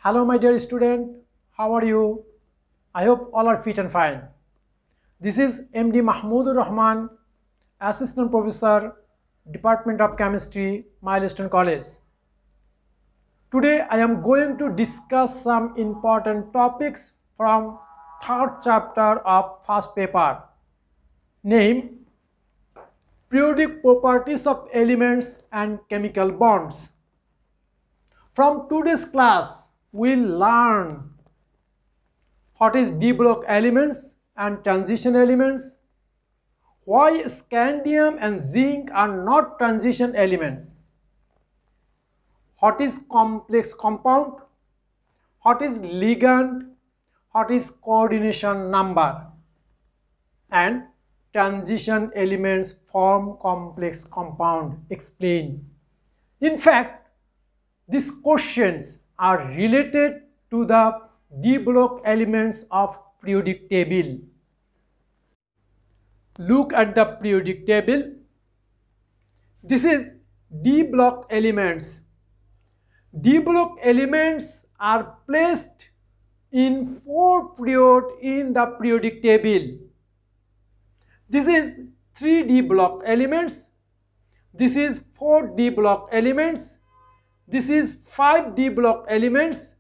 Hello my dear student, how are you? I hope all are fit and fine. This is MD Mahmoodur Rahman, Assistant Professor, Department of Chemistry, Milestone College. Today I am going to discuss some important topics from third chapter of first paper, named Periodic Properties of Elements and Chemical Bonds. From today's class, we'll learn what is d block elements and transition elements, why scandium and zinc are not transition elements, what is complex compound, what is ligand, what is coordination number, and transition elements form complex compound. Explain. In fact, these questions are related to the d block elements of periodic table. Look at the periodic table. This is d block elements. D block elements are placed in 4 period in the periodic table. This is 3d block elements. This is 4d block elements. This is 5d block elements.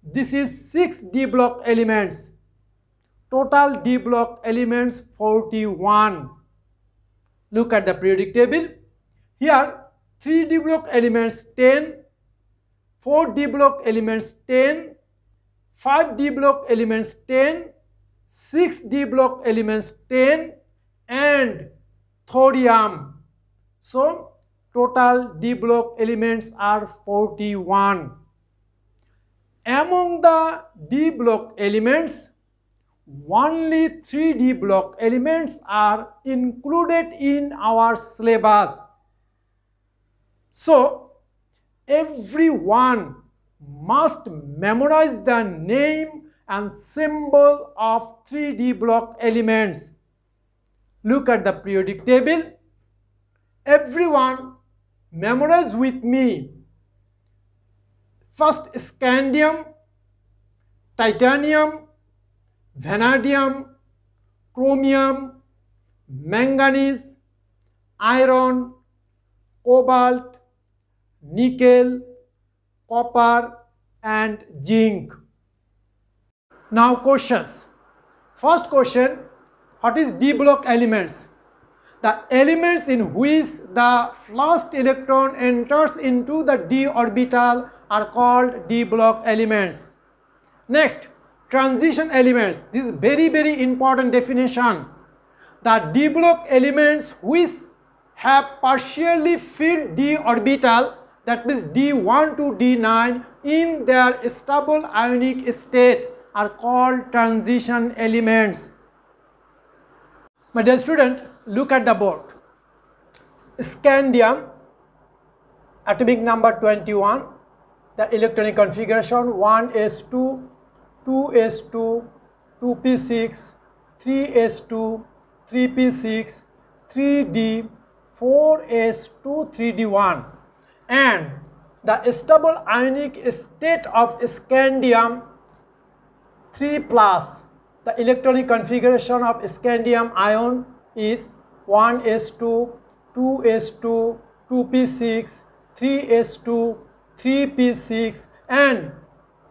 This is 6d block elements. Total d block elements 41. Look at the periodic table. Here 3d block elements 10, 4d block elements 10, 5d block elements 10, 6d block elements 10, and thorium. So total d block elements are 41. Among the d block elements, only 3d block elements are included in our syllabus. So everyone must memorize the name and symbol of 3d block elements. Look at the periodic table. Everyone memorize with me. First, scandium, titanium, vanadium, chromium, manganese, iron, cobalt, nickel, copper, and zinc. Now questions. First question, what is d block elements? The elements in which the first electron enters into the d orbital are called d block elements. Next, transition elements. This is very important definition. The d block elements which have partially filled d orbital, that means d1 to d9, in their stable ionic state are called transition elements. My dear student, look at the board. Scandium, atomic number 21, the electronic configuration 1s2, 2s2, 2p6, 3s2, 3p6, 3d, 4s2, 3d1, and the stable ionic state of scandium 3+. The electronic configuration of scandium ion is 1s2, 2s2, 2p6, 3s2, 3p6, and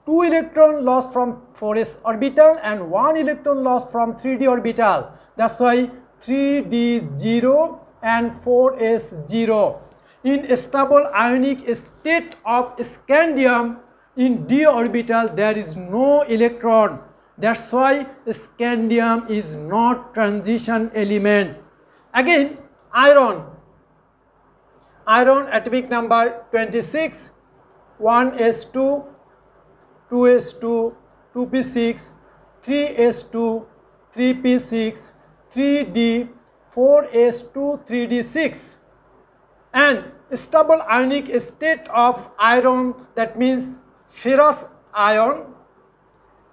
2 electron lost from 4s orbital and 1 electron lost from 3d orbital. That's why 3d0 and 4s0. In stable ionic state of scandium, in d orbital there is no electron. That's why scandium is not transition element. Again, iron. Iron, atomic number 26, 1s2, 2s2, 2p6, 3s2, 3p6, 3d, 4s2, 3d6. And stable ionic state of iron, that means ferrous ion,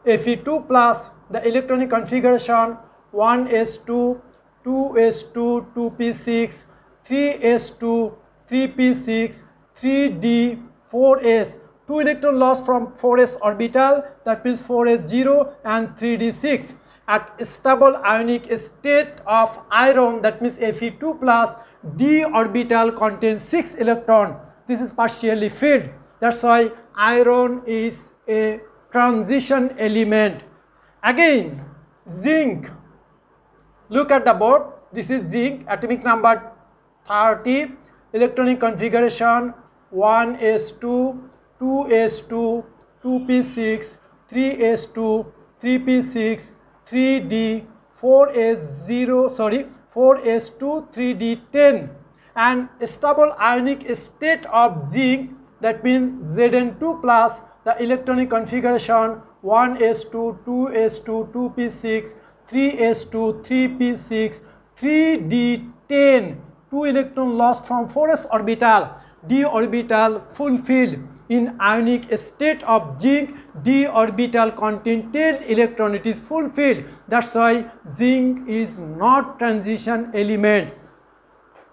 Fe2+, the electronic configuration 1s2, 2s2, 2p6, 3s2, 3p6, 3d, 4s. 2 electron lost from 4s orbital, that means 4s0 and 3d6. At stable ionic state of iron, that means Fe2 plus, d orbital contains 6 electron. This is partially filled. That's why iron is a transition element. Again, zinc. Look at the board. This is zinc, atomic number 30, electronic configuration 1s2, 2s2, 2p6, 3s2, 3p6, 3d, 4s2, 3d10, and stable ionic state of zinc, that means Zn2 plus, the electronic configuration 1s2, 2s2, 2p6, 3s2, 3p6, 3d10, 2 electron lost from 4s orbital, d orbital fulfilled. In ionic state of zinc, d orbital contain 10 electron, it is fulfilled. That's why zinc is not transition element.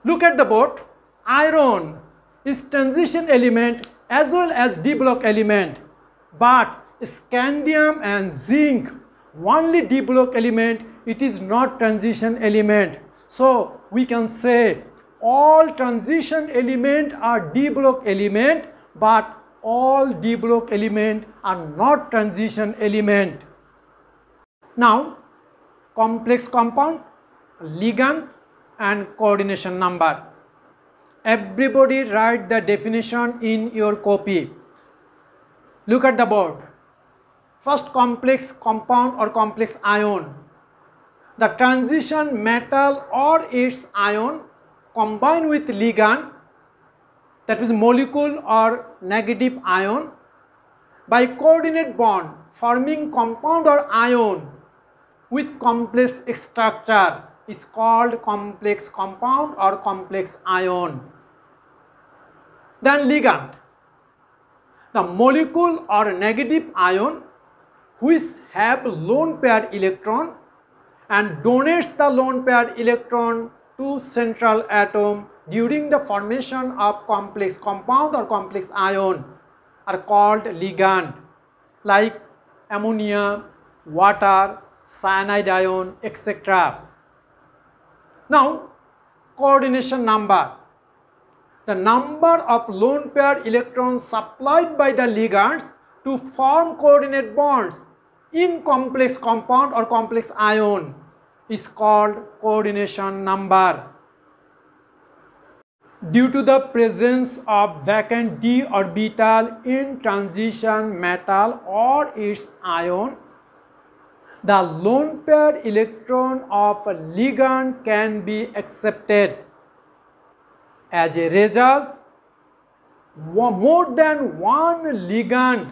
Look at the board. Iron is transition element as well as d block element, but scandium and zinc only d block element, it is not transition element. So we can say all transition element are d block element, but all d block element are not transition element. Now, complex compound, ligand and coordination number. Everybody write the definition in your copy. Look at the board. First, complex compound or complex ion. The transition metal or its ion combine with ligand, that is molecule or negative ion, by coordinate bond forming compound or ion with complex structure is called complex compound or complex ion. Then ligand. The molecule or negative ion which have lone pair electron and donates the lone pair electron to central atom during the formation of complex compound or complex ion are called ligand, like ammonia, water, cyanide ion, etc. Now, coordination number. The number of lone pair electrons supplied by the ligands to form coordinate bonds in complex compound or complex ion is called coordination number. Due to the presence of vacant d orbital in transition metal or its ion, the lone pair electron of a ligand can be accepted. As a result, more than one ligand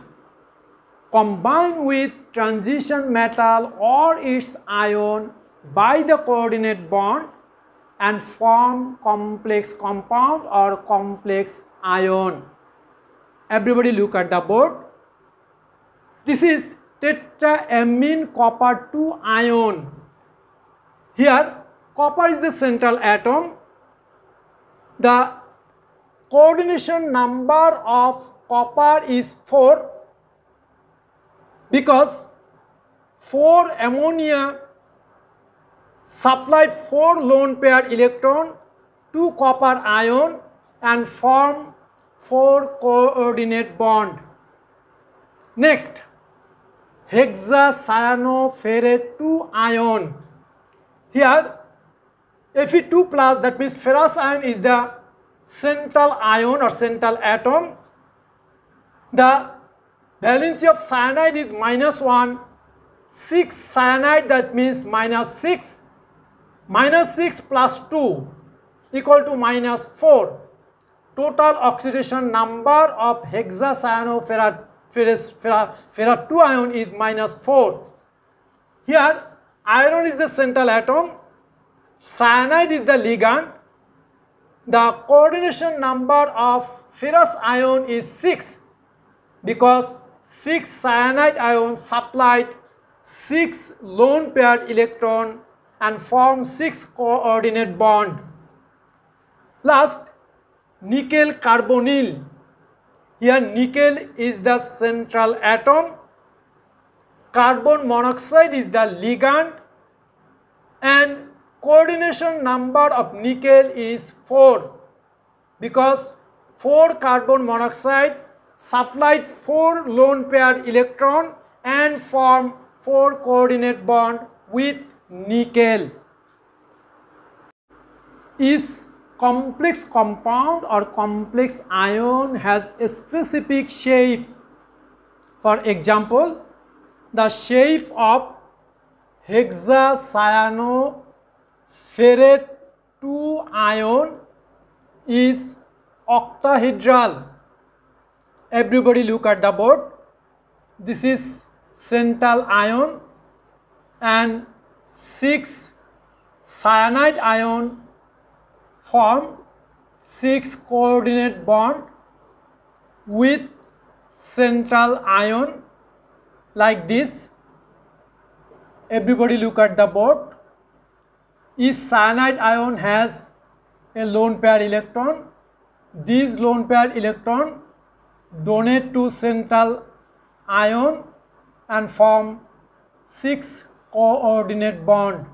combine with transition metal or its ion by the coordinate bond and form complex compound or complex ion. Everybody look at the board. This is tetraamine copper 2 ion. Here copper is the central atom. The coordination number of copper is 4 because 4 ammonia supplied 4 lone pair electron to copper ion and form 4 coordinate bond. Next, hexacyanoferrate 2 ion. Here Fe2 plus, that means ferrous ion is the central ion or central atom. The valency of cyanide is -1, 6 cyanide, that means -6. -6 plus 2 equal to -4. Total oxidation number of hexacyanoferrate 2 ion is -4. Here iron is the central atom, cyanide is the ligand. The coordination number of ferrous ion is 6 because 6 cyanide ion supplied 6 lone pair electron and form 6 coordinate bond. Last, nickel carbonyl. Here nickel is the central atom, carbon monoxide is the ligand, and coordination number of nickel is 4 because 4 carbon monoxide supplied 4 lone pair electron and form 4 coordinate bond with nickel. Each complex compound or complex ion has a specific shape. For example, the shape of hexacyanoferrate 2 ion is octahedral. Everybody look at the board. This is central ion and 6 cyanide ion form 6 coordinate bond with central ion like this. Everybody look at the board. Each cyanide ion has a lone pair electron. These lone pair electron donate to central ion and form 6 coordinate bond.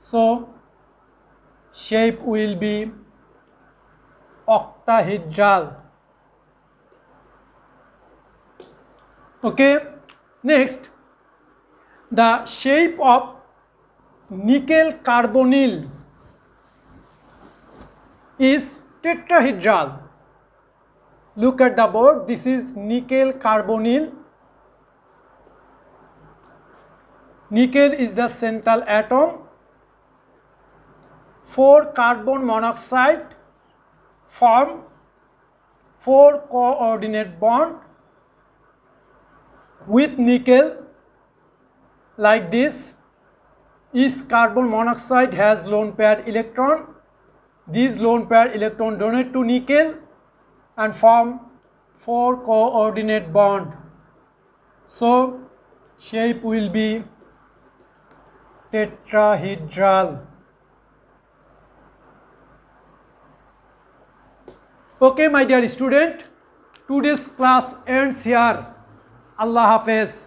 So shape will be octahedral. Okay, next the shape of nickel carbonyl is tetrahedral. Look at the board. This is nickel carbonyl. Nickel is the central atom. 4 carbon monoxide form 4 coordinate bond with nickel like this. Each carbon monoxide has lone pair electron. These lone pair electron donate to nickel and form 4 coordinate bond. So shape will be tetrahedral. Okay, my dear student, today's class ends here. Allah Hafiz.